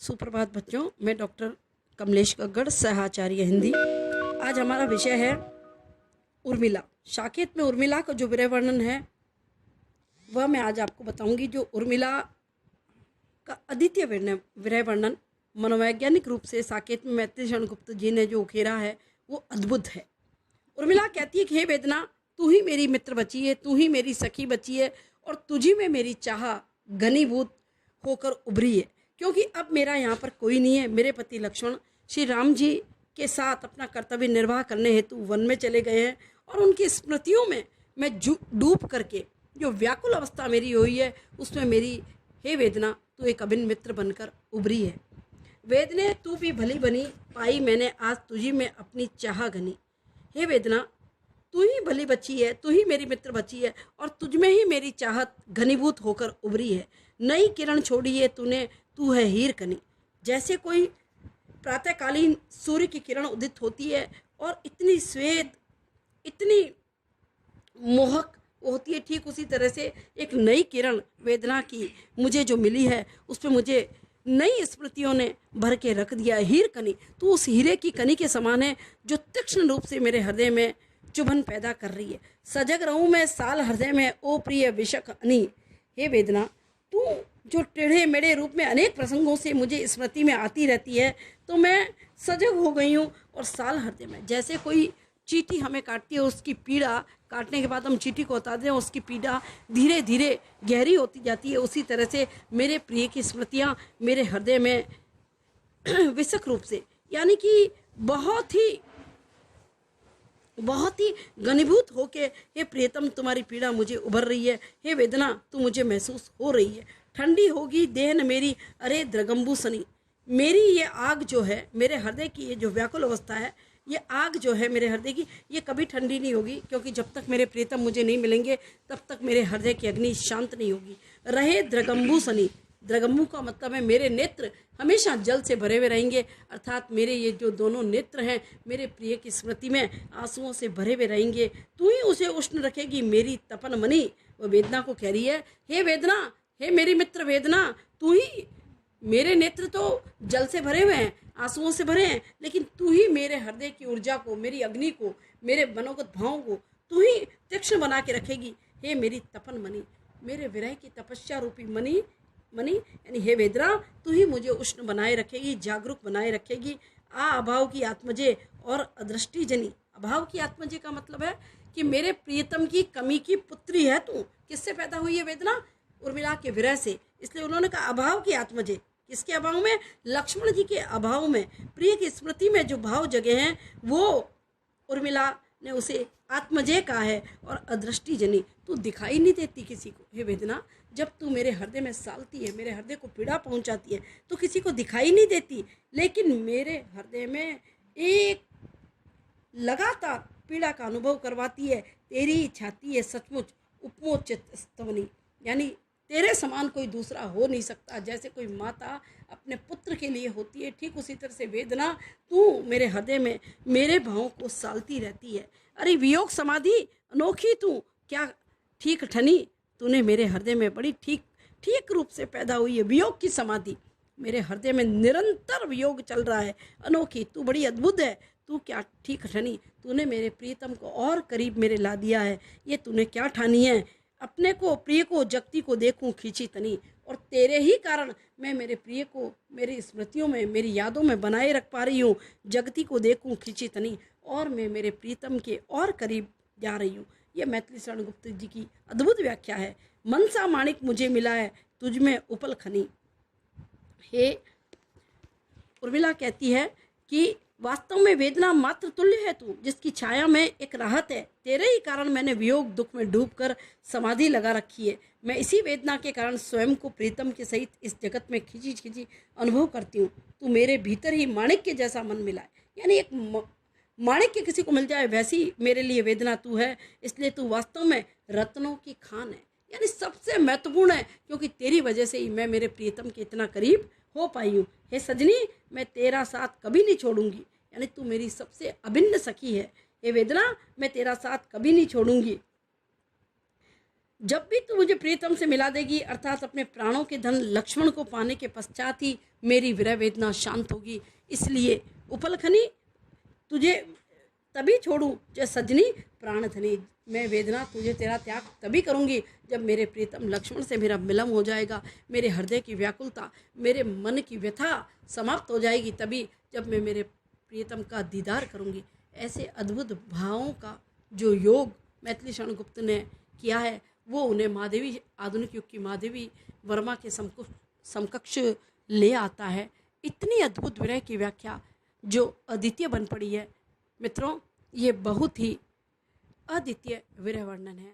सुप्रभात बच्चों, मैं डॉक्टर कमलेश गग्गड़, सहाचार्य हिंदी। आज हमारा विषय है उर्मिला। साकेत में उर्मिला का जो विरह वर्णन है वह मैं आज आपको बताऊंगी। जो उर्मिला का अद्वितीय विरह वर्णन मनोवैज्ञानिक रूप से साकेत में मैत्री शरण गुप्त जी ने जो उकेरा है वो अद्भुत है। उर्मिला कहती है कि हे वेदना, तू ही मेरी मित्र बची है, तू ही मेरी सखी बची है और तुझी में मेरी चाह घनीभूत होकर उभरी है। क्योंकि अब मेरा यहाँ पर कोई नहीं है। मेरे पति लक्ष्मण श्री राम जी के साथ अपना कर्तव्य निर्वाह करने हेतु वन में चले गए हैं और उनकी स्मृतियों में मैं डूब करके जो व्याकुल अवस्था मेरी हुई है उसमें मेरी हे वेदना तू एक अभिन्न मित्र बनकर उभरी है। वेदने तू भी भली बनी पाई मैंने आज तुझी में अपनी चाह घनी। हे वेदना, तू ही भली बची है, तू ही मेरी मित्र बची है और तुझ में ही मेरी चाहत घनीभूत होकर उभरी है। नई किरण छोड़ी है तूने, तू है हीर कनी। जैसे कोई प्रातःकालीन सूर्य की किरण उदित होती है और इतनी श्वेत, इतनी मोहक होती है, ठीक उसी तरह से एक नई किरण वेदना की मुझे जो मिली है उसमें मुझे नई स्मृतियों ने भर के रख दिया है। हीर कनी, तू उस हीरे की कनी के समान है जो तीक्ष्ण रूप से मेरे हृदय में चुभन पैदा कर रही है। सजग रहूं मैं साल हृदय में, ओ प्रिय विशक अनी। हे वेदना, तू जो टेढ़े मेढ़े रूप में अनेक प्रसंगों से मुझे स्मृति में आती रहती है तो मैं सजग हो गई हूँ और साल हृदय में। जैसे कोई चींटी हमें काटती है, उसकी पीड़ा काटने के बाद हम चींटी को हटा दें, उसकी पीड़ा धीरे धीरे गहरी होती जाती है, उसी तरह से मेरे प्रिय की स्मृतियाँ मेरे हृदय में विशक रूप से, यानी कि बहुत ही घनीभूत होके हे प्रियतम तुम्हारी पीड़ा मुझे उभर रही है। हे वेदना, तू मुझे महसूस हो रही है। ठंडी होगी देहन मेरी, अरे द्रगंबू सनी। मेरी ये आग जो है, मेरे हृदय की ये जो व्याकुल अवस्था है, ये आग जो है मेरे हृदय की, ये कभी ठंडी नहीं होगी, क्योंकि जब तक मेरे प्रियतम मुझे नहीं मिलेंगे तब तक मेरे हृदय की अग्नि शांत नहीं होगी। रहे द्रगंबू सनी। द्रगंबू का मतलब है मेरे नेत्र हमेशा जल से भरे हुए रहेंगे, अर्थात मेरे ये जो दोनों नेत्र हैं मेरे प्रिय की स्मृति में आंसुओं से भरे हुए रहेंगे। तू ही उसे उष्ण रखेगी मेरी तपन मनी। वो वेदना को कह रही है, हे वेदना, हे मेरी मित्र वेदना, तू ही, मेरे नेत्र तो जल से भरे हुए हैं, आंसुओं से भरे हैं, लेकिन तू ही मेरे हृदय की ऊर्जा को, मेरी अग्नि को, मेरे मनोगत भावों को तू ही तीक्ष्ण बना के रखेगी। हे मेरी तपन मणि, मेरे विरह की तपस्या रूपी मणि यानी हे वेदना, तू ही मुझे उष्ण बनाए रखेगी, जागरूक बनाए रखेगी। अभाव की आत्मजे और अदृष्टि जनी। अभाव की आत्मजे का मतलब है कि मेरे प्रियतम की कमी की पुत्री है तू। किससे पैदा हुई है वेदना? उर्मिला के विरह से। इसलिए उन्होंने कहा अभाव की आत्मजे। किसके अभाव में? लक्ष्मण जी के अभाव में। प्रिय की स्मृति में जो भाव जगे हैं वो उर्मिला ने उसे आत्मजय कहा है। और अदृष्टि जनी, तू दिखाई नहीं देती किसी को। हे वेदना, जब तू मेरे हृदय में सालती है, मेरे हृदय को पीड़ा पहुंचाती है तो किसी को दिखाई नहीं देती, लेकिन मेरे हृदय में एक लगातार पीड़ा का अनुभव करवाती है। तेरी छाती है सचमुच उपमोचित स्तवनी, यानी तेरे समान कोई दूसरा हो नहीं सकता। जैसे कोई माता अपने पुत्र के लिए होती है, ठीक उसी तरह से वेदना तू मेरे हृदय में मेरे भावों को सालती रहती है। अरे वियोग समाधि अनोखी तू क्या ठीक ठनी। तूने मेरे हृदय में बड़ी ठीक रूप से पैदा हुई है। वियोग की समाधि, मेरे हृदय में निरंतर वियोग चल रहा है। अनोखी, तू बड़ी अद्भुत है, तू क्या ठीक ठनी। तूने मेरे प्रियतम को और करीब मेरे ला दिया है। ये तूने क्या ठानी है? अपने को, प्रिय को, जगती को देखूं खींची तनी। और तेरे ही कारण मैं मेरे प्रिय को मेरी स्मृतियों में, मेरी यादों में बनाए रख पा रही हूँ। जगती को देखूं खींची तनी, और मैं मेरे प्रीतम के और करीब जा रही हूँ। यह मैथिली शरण गुप्त जी की अद्भुत व्याख्या है। मनसा माणिक मुझे मिला है, तुझ में उपल खनी। हे उर्मिला कहती है कि वास्तव में वेदना मात्र तुल्य है तू, जिसकी छाया में एक राहत है। तेरे ही कारण मैंने वियोग दुख में डूबकर समाधि लगा रखी है। मैं इसी वेदना के कारण स्वयं को प्रीतम के सहित इस जगत में खिंची अनुभव करती हूँ। तू मेरे भीतर ही माणिक्य जैसा मन मिला है, यानी एक माणिक्य किसी को मिल जाए वैसी मेरे लिए वेदना तू है। इसलिए तू वास्तव में रत्नों की खान है, यानी सबसे महत्वपूर्ण है, क्योंकि तेरी वजह से ही मैं मेरे प्रियतम के इतना करीब हो पाई हूँ। हे सजनी, मैं तेरा साथ कभी नहीं छोड़ूंगी, यानी तू मेरी सबसे अभिन्न सखी है। हे वेदना, मैं तेरा साथ कभी नहीं छोड़ूंगी। जब भी तू मुझे प्रियतम से मिला देगी, अर्थात अपने प्राणों के धन लक्ष्मण को पाने के पश्चात ही मेरी विरह वेदना शांत होगी। इसलिए उपलखनी तुझे तभी छोड़ूं जब सजनी प्राण धनी। मैं वेदना तुझे तेरा त्याग तभी करूंगी जब मेरे प्रीतम लक्ष्मण से मेरा मिलन हो जाएगा, मेरे हृदय की व्याकुलता, मेरे मन की व्यथा समाप्त हो जाएगी, तभी जब मैं मेरे प्रियतम का दीदार करूंगी। ऐसे अद्भुत भावों का जो योग मैथिली शरण गुप्त ने किया है वो उन्हें महादेवी, आधुनिक युग की महादेवी वर्मा के समकक्ष ले आता है। इतनी अद्भुत विरह की व्याख्या जो अद्वितीय बन पड़ी है मित्रों, ये बहुत ही अद्वितीय विरह वर्णन है।